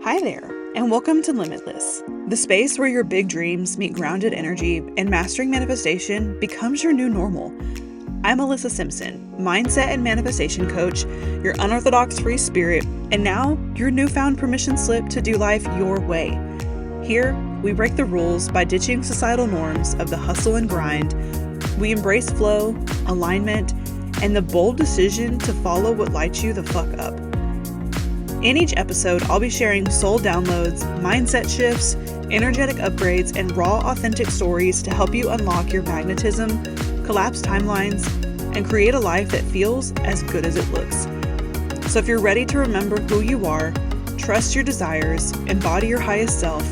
Hi there, and welcome to Limitlyss, the space where your big dreams meet grounded energy and mastering manifestation becomes your new normal. I'm Alyssa Simpson, mindset and manifestation coach, your unorthodox free spirit, and now your newfound permission slip to do life your way. Here, we break the rules by ditching societal norms of the hustle and grind. We embrace flow, alignment, and the bold decision to follow what lights you the fuck up. In each episode, I'll be sharing soul downloads, mindset shifts, energetic upgrades, and raw, authentic stories to help you unlock your magnetism, collapse timelines, and create a life that feels as good as it looks. So if you're ready to remember who you are, trust your desires, embody your highest self,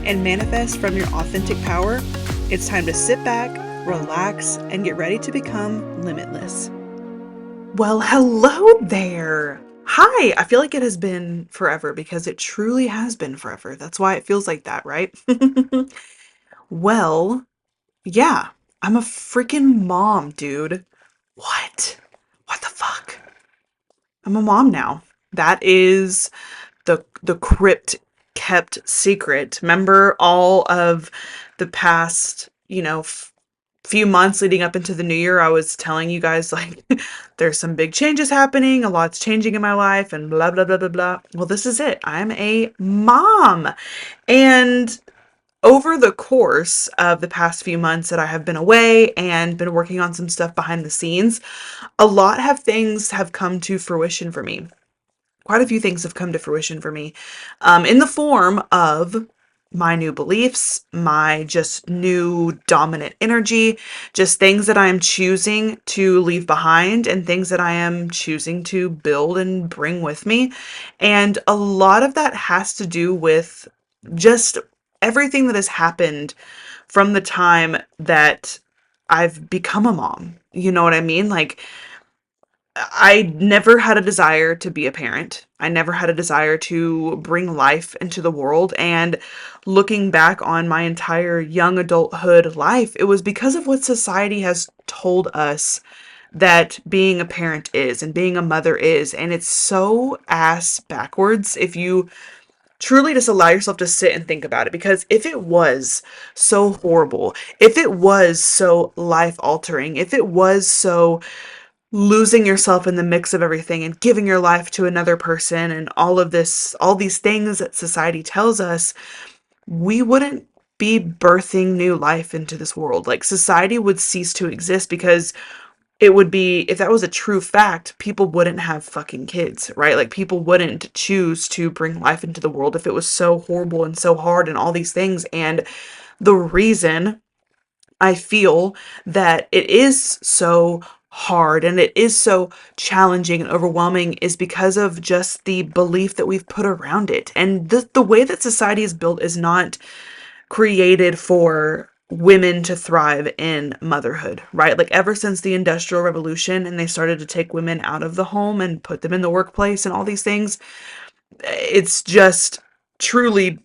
and manifest from your authentic power, it's time to sit back, relax, and get ready to become limitless. Well, hello there. Hi, I feel like it has been forever because it truly has been forever. That's why it feels like that, right? Well, yeah, I'm a freaking mom, dude. What? What the fuck? I'm a mom now. That is the crypt kept secret. Remember all of the past, few months leading up into the new year, I was telling you guys, like, there's some big changes happening, a lot's changing in my life, and blah, blah, blah, blah, blah. Well, this is it. I'm a mom. And over the course of the past few months that I have been away and been working on some stuff behind the scenes, a lot of things have come to fruition for me. Quite a few things have come to fruition for me in the form of my new beliefs, my just new dominant energy, just things that I am choosing to leave behind and things that I am choosing to build and bring with me. And a lot of that has to do with just everything that has happened from the time that I've become a mom. You know what I mean? Like, I never had a desire to be a parent. I never had a desire to bring life into the world. And looking back on my entire young adulthood life, it was because of what society has told us that being a parent is and being a mother is. And it's so ass backwards if you truly just allow yourself to sit and think about it. Because if it was so horrible, if it was so life altering, if it was so losing yourself in the mix of everything and giving your life to another person and all these things that society tells us, we wouldn't be birthing new life into this world. Like, society would cease to exist because it would be, if that was a true fact, people wouldn't have fucking kids, right? Like, people wouldn't choose to bring life into the world if it was so horrible and so hard and all these things. And the reason I feel that it is so hard and it is so challenging and overwhelming is because of just the belief that we've put around it. And the way that society is built is not created for women to thrive in motherhood, right? Like, ever since the Industrial Revolution and they started to take women out of the home and put them in the workplace and all these things, it's just truly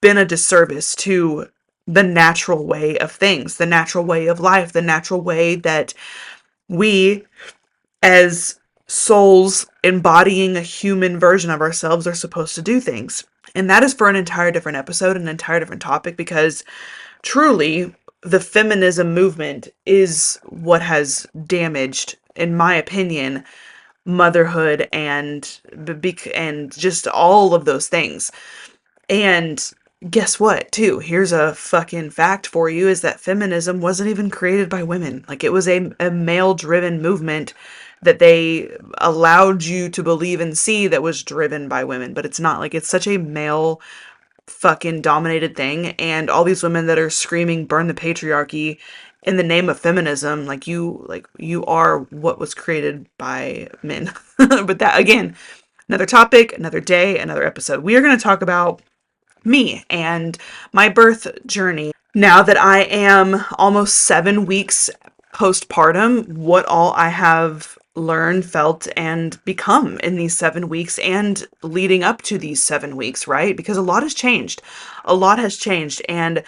been a disservice to the natural way of things, the natural way of life, the natural way that we, as souls embodying a human version of ourselves, are supposed to do things. And that is for an entire different episode, an entire different topic, because truly the feminism movement is what has damaged, in my opinion, motherhood and just all of those things. And guess what, too? Here's a fucking fact for you, is that feminism wasn't even created by women. Like, it was a male-driven movement that they allowed you to believe and see that was driven by women. But it's not. Like, it's such a male fucking dominated thing. And all these women that are screaming, burn the patriarchy in the name of feminism, you are what was created by men. But that, again, another topic, another day, another episode. We are going to talk about me and my birth journey. Now that I am almost 7 weeks postpartum, what all I have learned, felt, and become in these 7 weeks and leading up to these 7 weeks, right? Because a lot has changed. A lot has changed. And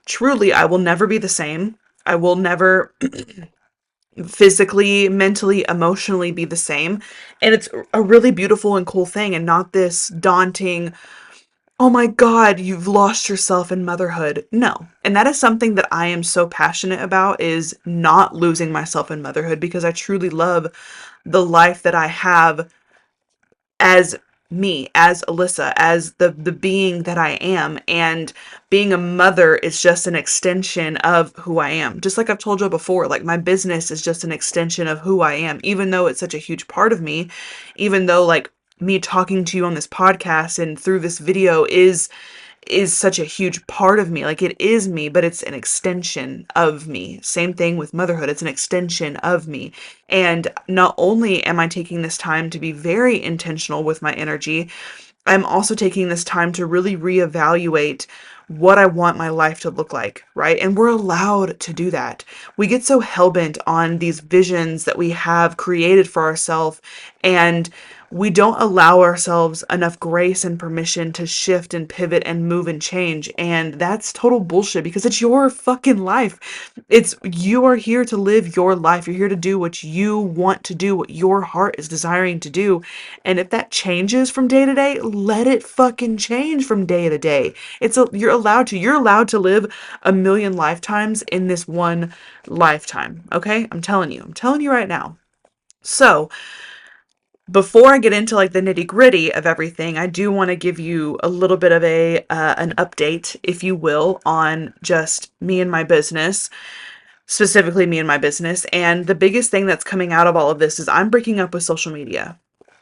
truly, I will never be the same. I will never physically, mentally, emotionally be the same. And it's a really beautiful and cool thing, and not this daunting, oh my God, you've lost yourself in motherhood. No. And that is something that I am so passionate about, is not losing myself in motherhood, because I truly love the life that I have as me, as Alyssa, as the being that I am. And being a mother is just an extension of who I am. Just like I've told you before, like my business is just an extension of who I am, even though it's such a huge part of me, even though like me talking to you on this podcast and through this video is such a huge part of me. Like it is me, but it's an extension of me. Same thing with motherhood. It's an extension of me. And not only am I taking this time to be very intentional with my energy, I'm also taking this time to really reevaluate what I want my life to look like, right? And we're allowed to do that. We get so hell-bent on these visions that we have created for ourselves, and we don't allow ourselves enough grace and permission to shift and pivot and move and change. And that's total bullshit, because it's your fucking life. You are here to live your life. You're here to do what you want to do, what your heart is desiring to do. And if that changes from day to day, let it fucking change from day to day. You're allowed to live a million lifetimes in this one lifetime. Okay? I'm telling you right now. So, before I get into like the nitty gritty of everything, I do want to give you a little bit of an update, if you will, on just me and my business, specifically me and my business. And the biggest thing that's coming out of all of this is I'm breaking up with social media.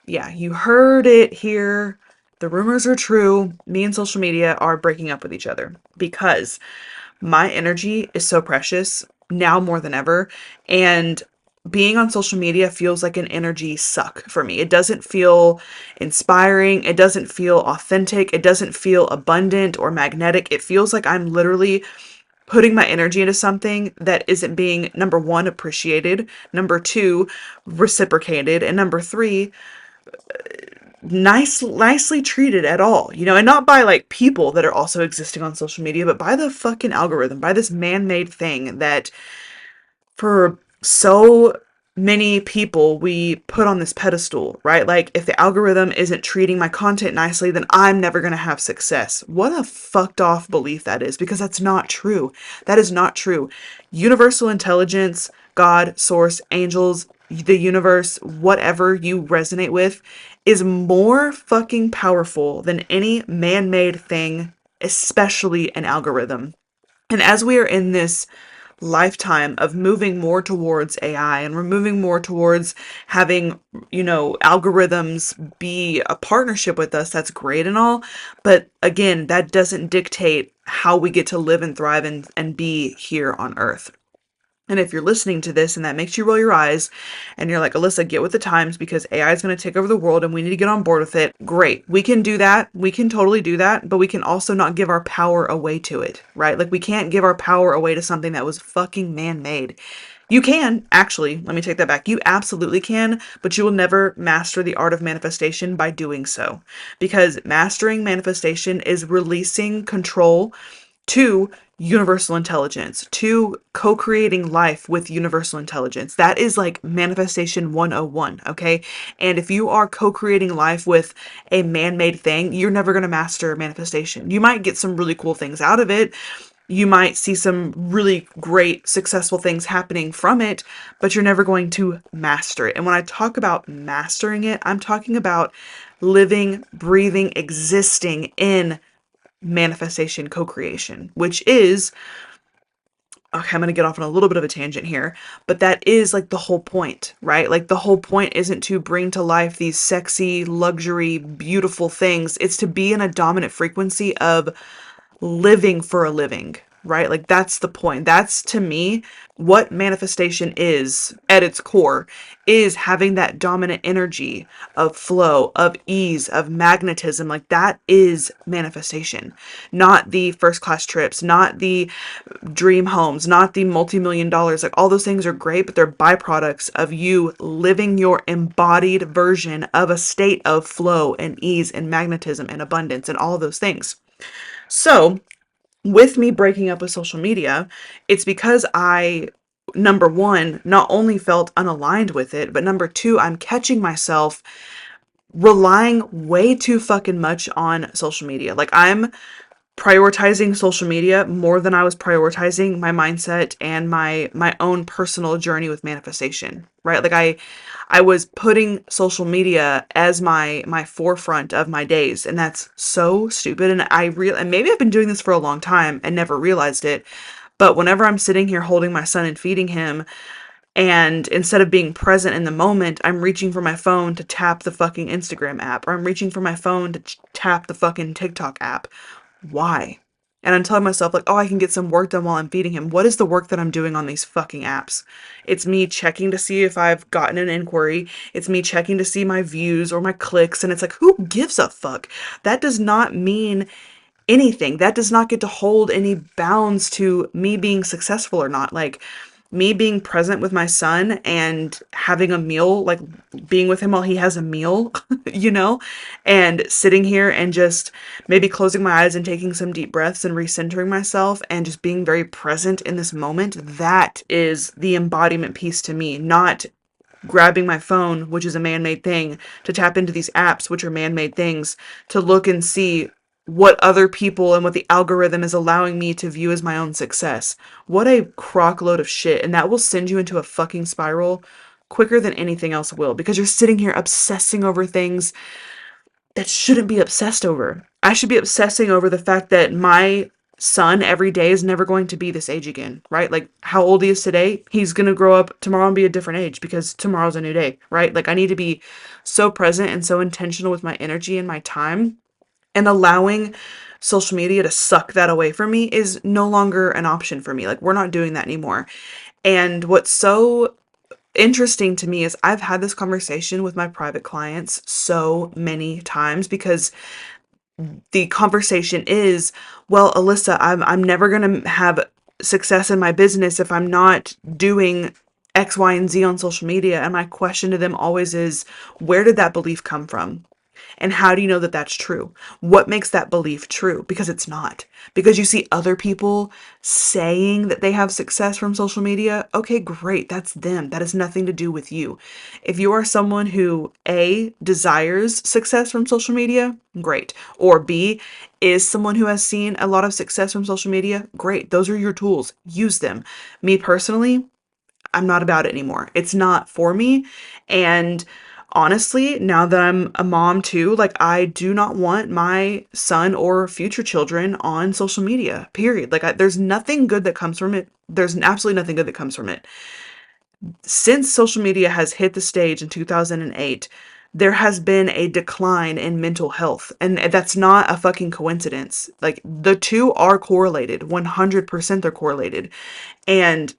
Yeah, you heard it here. The rumors are true. Me and social media are breaking up with each other, because my energy is so precious now more than ever. And being on social media feels like an energy suck for me. It doesn't feel inspiring. It doesn't feel authentic. It doesn't feel abundant or magnetic. It feels like I'm literally putting my energy into something that isn't being, number one, appreciated, number two, reciprocated, and number three, nicely treated at all, and not by like people that are also existing on social media, but by the fucking algorithm, by this man-made thing that for so many people we put on this pedestal, right? Like, if the algorithm isn't treating my content nicely, then I'm never going to have success. What a fucked off belief that is, because that's not true. That is not true. Universal intelligence, God, source, angels, the universe, whatever you resonate with, is more fucking powerful than any man-made thing, especially an algorithm. And as we are in this lifetime of moving more towards AI, and we're moving more towards having, algorithms be a partnership with us, that's great and all. But again, that doesn't dictate how we get to live and thrive and be here on Earth. And if you're listening to this and that makes you roll your eyes and you're like, Alyssa, get with the times because AI is going to take over the world and we need to get on board with it, great. We can do that. We can totally do that. But we can also not give our power away to it, right? Like, we can't give our power away to something that was fucking man-made. You can, actually, let me take that back. You absolutely can, but you will never master the art of manifestation by doing so. Because mastering manifestation is releasing control to universal intelligence, to co-creating life with universal intelligence. That is like manifestation 101, okay? And if you are co-creating life with a man-made thing, you're never going to master manifestation. You might get some really cool things out of it. You might see some really great, successful things happening from it, but you're never going to master it. And when I talk about mastering it, I'm talking about living, breathing, existing in manifestation co-creation, which is, okay, I'm going to get off on a little bit of a tangent here, but that is like the whole point, right? Like, the whole point isn't to bring to life these sexy, luxury, beautiful things. It's to be in a dominant frequency of living for a living, right? Like, that's the point. That's, to me, what manifestation is at its core, is having that dominant energy of flow, of ease, of magnetism. Like, that is manifestation, not the first class trips, not the dream homes, not the multi-million dollars. Like, all those things are great, but they're byproducts of you living your embodied version of a state of flow and ease and magnetism and abundance and all of those things. So, with me breaking up with social media, it's because I, number one, not only felt unaligned with it, but number two, I'm catching myself relying way too fucking much on social media. Like, I'm prioritizing social media more than I was prioritizing my mindset and my own personal journey with manifestation, right? Like, I was putting social media as my forefront of my days, and that's so stupid. And and maybe I've been doing this for a long time and never realized it, but whenever I'm sitting here holding my son and feeding him, and instead of being present in the moment, I'm reaching for my phone to tap the fucking Instagram app, or I'm reaching for my phone to tap the fucking TikTok app. Why? And I'm telling myself, like, oh, I can get some work done while I'm feeding him. What is the work that I'm doing on these fucking apps? It's me checking to see if I've gotten an inquiry. It's me checking to see my views or my clicks. And it's like, who gives a fuck? That does not mean anything. That does not get to hold any bounds to me being successful or not. Like, me being present with my son and having a meal, like being with him while he has a meal, you know, and sitting here and just maybe closing my eyes and taking some deep breaths and recentering myself and just being very present in this moment. That is the embodiment piece to me, not grabbing my phone, which is a man-made thing, to tap into these apps, which are man-made things, to look and see what other people and what the algorithm is allowing me to view as my own success. What a crockload of shit. And that will send you into a fucking spiral quicker than anything else will, because you're sitting here obsessing over things that shouldn't be obsessed over. I should be obsessing over the fact that my son every day is never going to be this age again, right? Like, how old he is today, he's going to grow up tomorrow and be a different age because tomorrow's a new day, right? Like, I need to be so present and so intentional with my energy and my time, and allowing social media to suck that away from me is no longer an option for me. Like, we're not doing that anymore. And what's so interesting to me is I've had this conversation with my private clients so many times, because the conversation is, well, Alyssa, I'm never going to have success in my business if I'm not doing X, Y, and Z on social media. And my question to them always is, where did that belief come from? And how do you know that that's true? What makes that belief true? Because it's not. Because you see other people saying that they have success from social media. Okay, great. That's them. That has nothing to do with you. If you are someone who A, desires success from social media, great. Or B, is someone who has seen a lot of success from social media, great. Those are your tools. Use them. Me personally, I'm not about it anymore. It's not for me. And honestly, now that I'm a mom too, like, I do not want my son or future children on social media, period. Like, there's nothing good that comes from it. There's absolutely nothing good that comes from it. Since social media has hit the stage in 2008, there has been a decline in mental health. And that's not a fucking coincidence. Like, the two are correlated. 100% they're correlated. And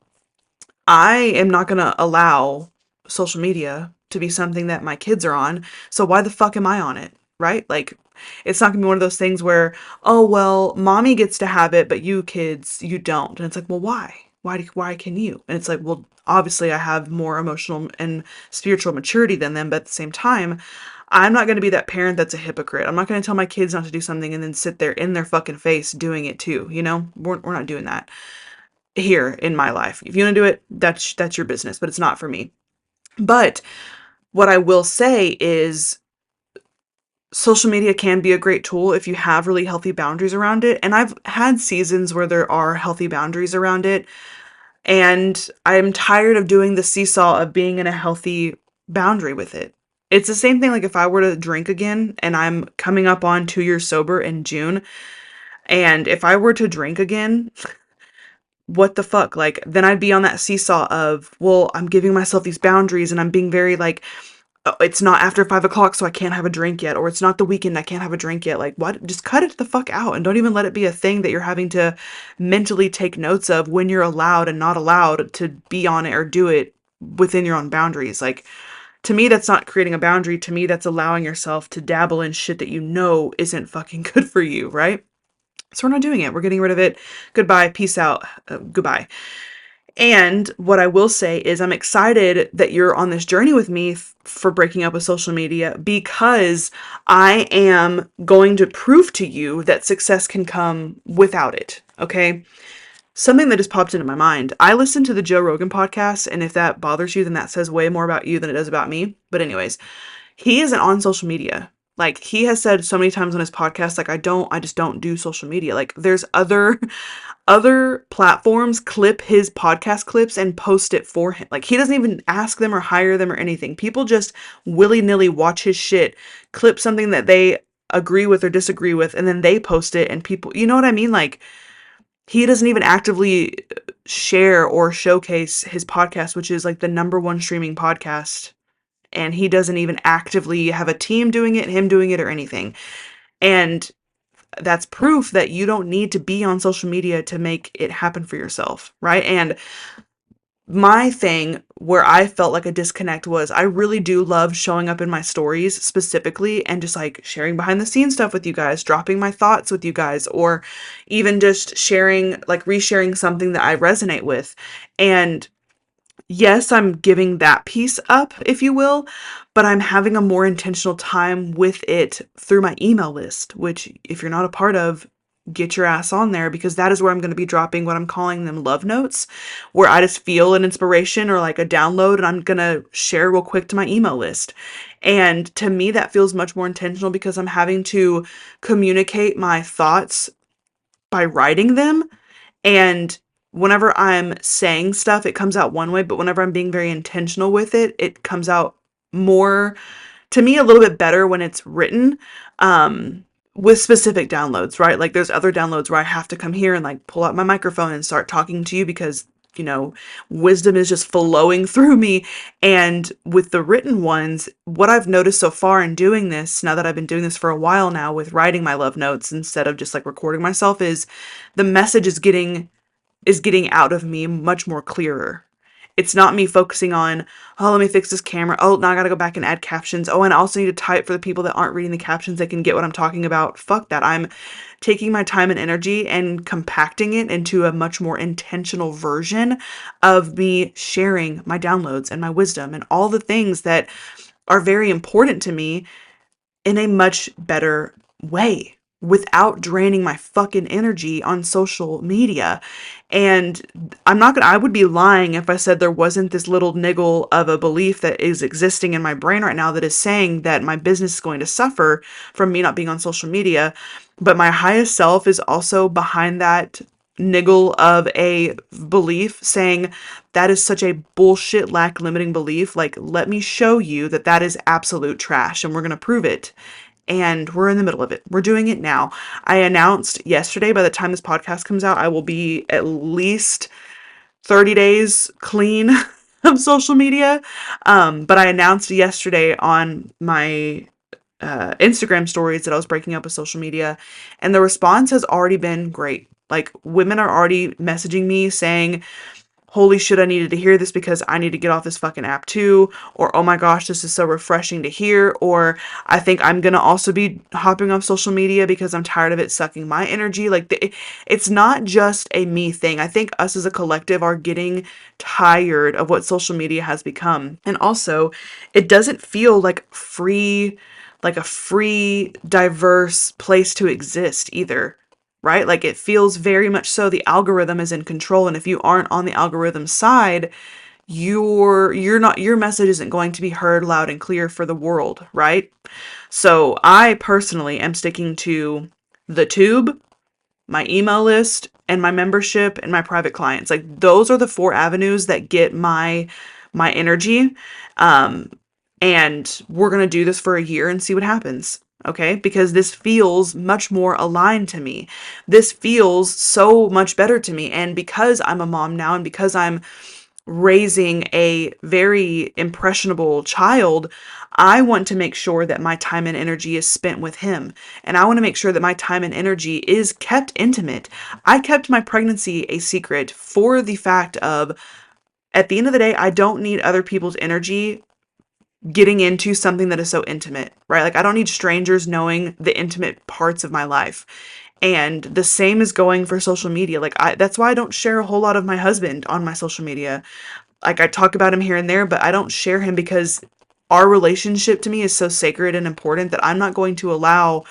I am not going to allow social media to be something that my kids are on. So why the fuck am I on it? Right? Like, it's not going to be one of those things where, oh, well, mommy gets to have it, but you kids, you don't. And it's like, well, why? Why can you? And it's like, well, obviously I have more emotional and spiritual maturity than them. But at the same time, I'm not going to be that parent that's a hypocrite. I'm not going to tell my kids not to do something and then sit there in their fucking face doing it too. You know, we're not doing that here in my life. If you want to do it, that's your business, but it's not for me. But what I will say is, social media can be a great tool if you have really healthy boundaries around it. And I've had seasons where there are healthy boundaries around it. And I'm tired of doing the seesaw of being in a healthy boundary with it. It's the same thing like if I were to drink again, and I'm coming up on 2 years sober in June. And if I were to drink again, what the fuck? Like, then I'd be on that seesaw of, well, I'm giving myself these boundaries and I'm being very like, "Oh, it's not after 5 o'clock, so I can't have a drink yet," or it's not the weekend, I can't have a drink yet. Like, what? Just cut it the fuck out and don't even let it be a thing that you're having to mentally take notes of when you're allowed and not allowed to be on it or do it within your own boundaries. Like, to me, that's not creating a boundary. To me, that's allowing yourself to dabble in shit that you know isn't fucking good for you, right? So we're not doing it. We're getting rid of it. Goodbye. Peace out. Goodbye. And what I will say is, I'm excited that you're on this journey with me for breaking up with social media, because I am going to prove to you that success can come without it. Okay. Something that just popped into my mind. I listen to the Joe Rogan podcast, and if that bothers you, then that says way more about you than it does about me. But anyways, He isn't on social media. Like, he has said so many times on his podcast, like, I just don't do social media. Like, there's other platforms clip his podcast clips and post it for him. Like, he doesn't even ask them or hire them or anything. People just willy-nilly watch his shit, clip something that they agree with or disagree with, and then they post it, and people, you know what I mean? Like, he doesn't even actively share or showcase his podcast, which is like the number one streaming podcast. And he doesn't even actively have a team doing it, him doing it, or anything. And that's proof that you don't need to be on social media to make it happen for yourself, right? And my thing where I felt like a disconnect was I really do love showing up in my stories specifically and just like sharing behind the scenes stuff with you guys, dropping my thoughts with you guys, or even just sharing, like resharing something that I resonate with. And yes, I'm giving that piece up, if you will, but I'm having a more intentional time with it through my email list, which if you're not a part of, get your ass on there, because that is where I'm going to be dropping what I'm calling them love notes, where I just feel an inspiration or like a download and I'm going to share real quick to my email list. And to me, that feels much more intentional because I'm having to communicate my thoughts by writing them. And whenever I'm saying stuff, it comes out one way, but whenever I'm being very intentional with it, it comes out more, to me, a little bit better when it's written, with specific downloads, right? Like there's other downloads where I have to come here and like pull out my microphone and start talking to you because, you know, wisdom is just flowing through me. And with the written ones, what I've noticed so far in doing this, now that I've been doing this for a while now with writing my love notes instead of just like recording myself, is the message is getting out of me much more clearer. It's not me focusing on, oh, let me fix this camera. Oh, now I gotta go back and add captions. Oh, and I also need to type for the people that aren't reading the captions that can get what I'm talking about. Fuck that. I'm taking my time and energy and compacting it into a much more intentional version of me sharing my downloads and my wisdom and all the things that are very important to me in a much better way without draining my fucking energy on social media. And I would be lying if I said there wasn't this little niggle of a belief that is existing in my brain right now that is saying that my business is going to suffer from me not being on social media. But my highest self is also behind that niggle of a belief saying that is such a bullshit lack limiting belief. Like, let me show you that that is absolute trash and we're going to prove it. And we're in the middle of it. We're doing it now. I announced yesterday, by the time this podcast comes out, I will be at least 30 days clean of social media. But I announced yesterday on my Instagram stories that I was breaking up with social media, and the response has already been great. Like, women are already messaging me saying, holy shit, I needed to hear this because I need to get off this fucking app too. Or, oh my gosh, this is so refreshing to hear. Or, I think I'm going to also be hopping off social media because I'm tired of it sucking my energy. Like, it's not just a me thing. I think us as a collective are getting tired of what social media has become. And also, it doesn't feel like a free, diverse place to exist either, right? Like, it feels very much so the algorithm is in control, and if you aren't on the algorithm side, your message isn't going to be heard loud and clear for the world, right? So I personally am sticking to the tube, my email list, and my membership and my private clients. Like, those are the four avenues that get my energy. Um and we're going to do this for a year and see what happens. Okay? Because this feels much more aligned to me. This feels so much better to me. And because I'm a mom now and because I'm raising a very impressionable child, I want to make sure that my time and energy is spent with him. And I want to make sure that my time and energy is kept intimate. I kept my pregnancy a secret for the fact of, at the end of the day, I don't need other people's energy getting into something that is so intimate, right? Like, I don't need strangers knowing the intimate parts of my life. And the same is going for social media. Like, that's why I don't share a whole lot of my husband on my social media. Like, I talk about him here and there, but I don't share him because our relationship to me is so sacred and important that I'm not going to allow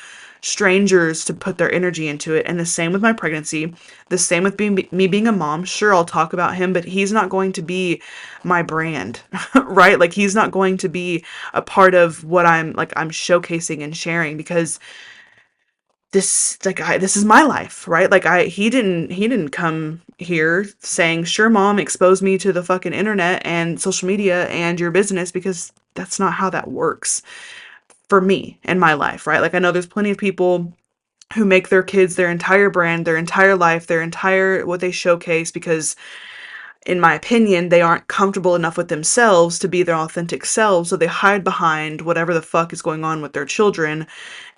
strangers to put their energy into it. And the same with my pregnancy, the same with me being a mom. Sure, I'll talk about him, but he's not going to be my brand, right? Like he's not going to be a part of what I'm showcasing and sharing, because this is my life, right? Like he didn't come here saying, "Sure, mom, expose me to the fucking internet and social media and your business," because that's not how that works for me and my life, right? Like I know there's plenty of people who make their kids their entire brand, their entire life, their entire what they showcase, because in my opinion, they aren't comfortable enough with themselves to be their authentic selves, so they hide behind whatever the fuck is going on with their children.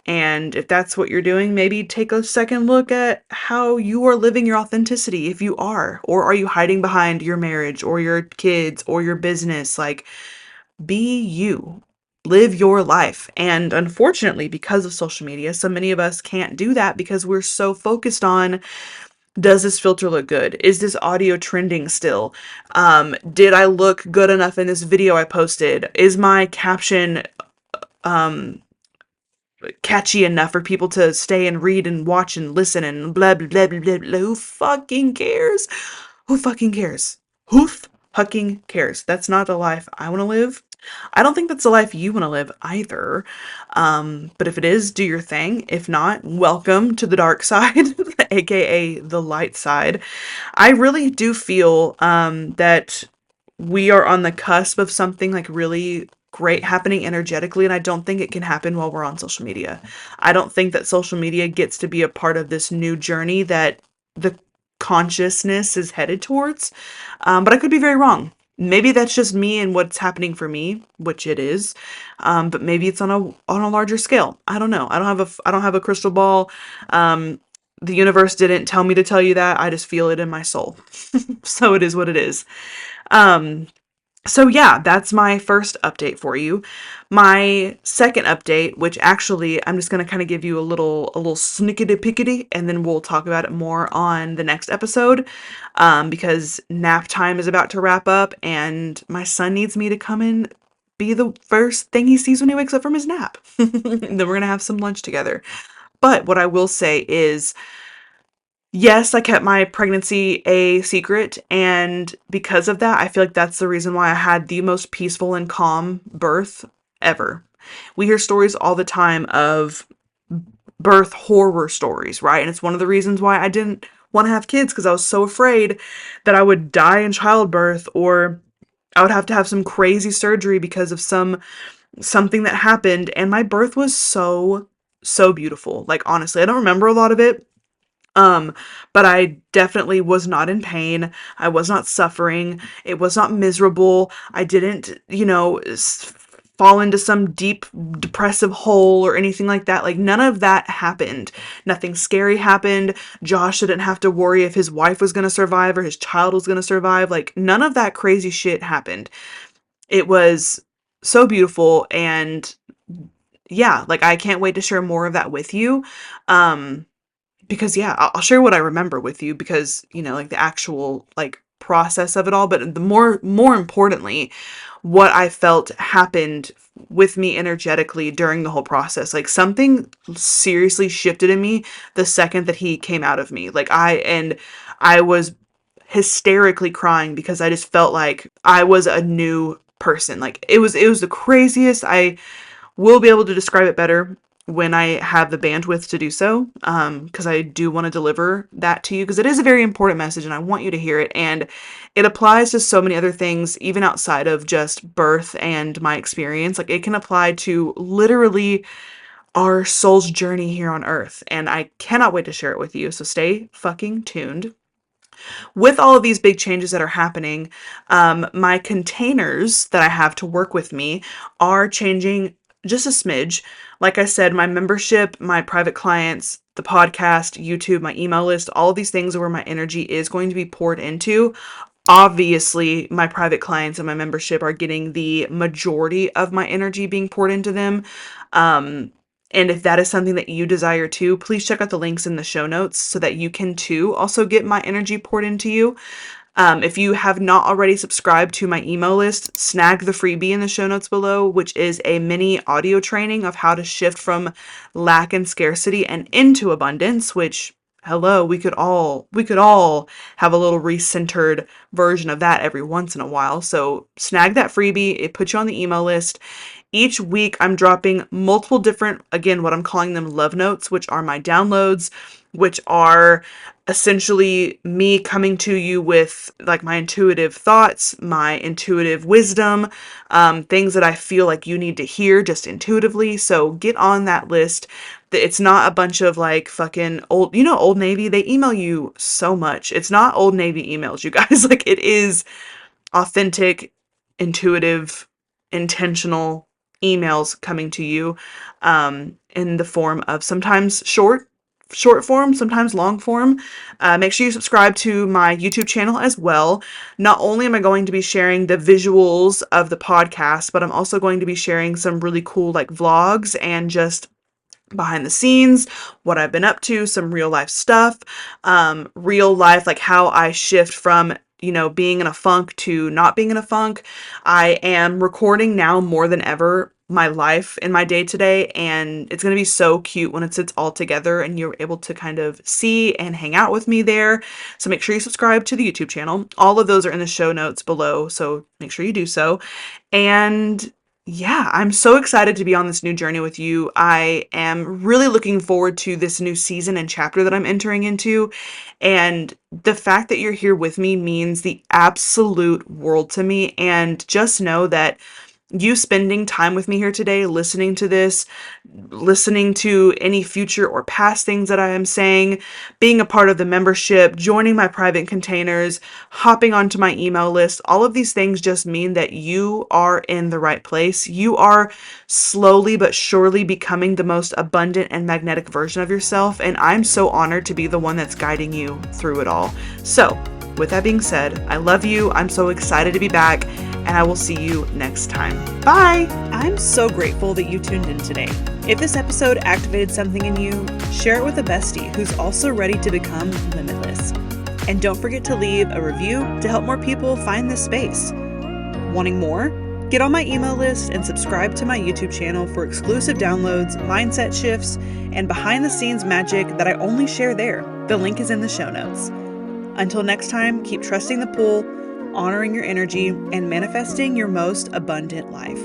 And if that's what you're doing, maybe take a second look at how you are living your authenticity, if you are. Or are you hiding behind your marriage or your kids or your business? Like, be you. Live your life. And unfortunately, because of social media, so many of us can't do that because we're so focused on, does this filter look good? Is this audio trending still? Did I look good enough in this video I posted? Is my caption um catchy enough for people to stay and read and watch and listen and blah blah blah blah blah, blah. Who fucking cares? Who fucking cares? Who fucking cares? That's not the life I want to live. I don't think that's the life you want to live either. But if it is, do your thing. If not, welcome to the dark side, aka the light side. I really do feel that we are on the cusp of something like really great happening energetically, and I don't think it can happen while we're on social media. I don't think that social media gets to be a part of this new journey that the consciousness is headed towards. But I could be very wrong. Maybe that's just me and what's happening for me, which it is. But maybe it's on a larger scale. I don't know. I don't have a crystal ball. The universe didn't tell me to tell you that. I just feel it in my soul. So it is what it is. Um, so yeah, that's my first update for you. My second update, which actually I'm just going to kind of give you a little snickety pickety, and then we'll talk about it more on the next episode, because nap time is about to wrap up and my son needs me to come and be the first thing he sees when he wakes up from his nap. Then we're going to have some lunch together. But what I will say is, yes, I kept my pregnancy a secret, and because of that, I feel like that's the reason why I had the most peaceful and calm birth ever. We hear stories all the time of birth horror stories, right? And it's one of the reasons why I didn't want to have kids, because I was so afraid that I would die in childbirth, or I would have to have some crazy surgery because of something that happened. And my birth was so beautiful. Like honestly, I don't remember a lot of it. Um, but I definitely was not in pain. I was not suffering. It was not miserable. I didn't, fall into some deep depressive hole or anything like that. Like none of that happened. Nothing scary happened. Josh didn't have to worry if his wife was going to survive or his child was going to survive. Like none of that crazy shit happened. It was so beautiful, and yeah, like I can't wait to share more of that with you. Um, because yeah, I'll share what I remember with you, because like the actual like process of it all, but the more importantly, what I felt happened with me energetically during the whole process. Like something seriously shifted in me the second that he came out of me. Like I was hysterically crying because I just felt like I was a new person. Like it was the craziest. I will be able to describe it better when I have the bandwidth to do so, because I do want to deliver that to you, because it is a very important message and I want you to hear it. And it applies to so many other things, even outside of just birth and my experience. Like it can apply to literally our soul's journey here on earth. And I cannot wait to share it with you. So stay fucking tuned. With all of these big changes that are happening, my containers that I have to work with me are changing just a smidge. Like I said, my membership, my private clients, the podcast, YouTube, my email list, all of these things are where my energy is going to be poured into. Obviously, my private clients and my membership are getting the majority of my energy being poured into them. And if that is something that you desire too, please check out the links in the show notes so that you can too also get my energy poured into you. If you have not already subscribed to my email list, snag the freebie in the show notes below, which is a mini audio training of how to shift from lack and scarcity and into abundance, which, hello, we could all have a little recentered version of that every once in a while. So snag that freebie. It puts you on the email list. Each week, I'm dropping multiple different, again, what I'm calling them love notes, which are my downloads, which are essentially me coming to you with like my intuitive thoughts, my intuitive wisdom, things that I feel like you need to hear just intuitively. So get on that list. It's not a bunch of like fucking old, Old Navy, they email you so much. It's not Old Navy emails, you guys. Like it is authentic, intuitive, intentional emails coming to you in the form of sometimes short form, sometimes long form. Make sure you subscribe to my YouTube channel as well. Not only am I going to be sharing the visuals of the podcast, but I'm also going to be sharing some really cool like vlogs and just behind the scenes, what I've been up to, some real life stuff, real life, like how I shift from, being in a funk to not being in a funk. I am recording now more than ever my life in my day to day, and it's going to be so cute when it sits all together and you're able to kind of see and hang out with me there. So make sure you subscribe to the YouTube channel. All of those are in the show notes below, so make sure you do so. And yeah, I'm so excited to be on this new journey with you. I am really looking forward to this new season and chapter that I'm entering into. And the fact that you're here with me means the absolute world to me. And just know that you spending time with me here today, listening to this, listening to any future or past things that I am saying, being a part of the membership, joining my private containers, hopping onto my email list, all of these things just mean that you are in the right place. You are slowly but surely becoming the most abundant and magnetic version of yourself. And I'm so honored to be the one that's guiding you through it all. So, with that being said, I love you. I'm so excited to be back, and I will see you next time. Bye! I'm so grateful that you tuned in today. If this episode activated something in you, share it with a bestie who's also ready to become limitless. And don't forget to leave a review to help more people find this space. Wanting more? Get on my email list and subscribe to my YouTube channel for exclusive downloads, mindset shifts, and behind the scenes magic that I only share there. The link is in the show notes. Until next time, keep trusting the pull, honoring your energy, and manifesting your most abundant life.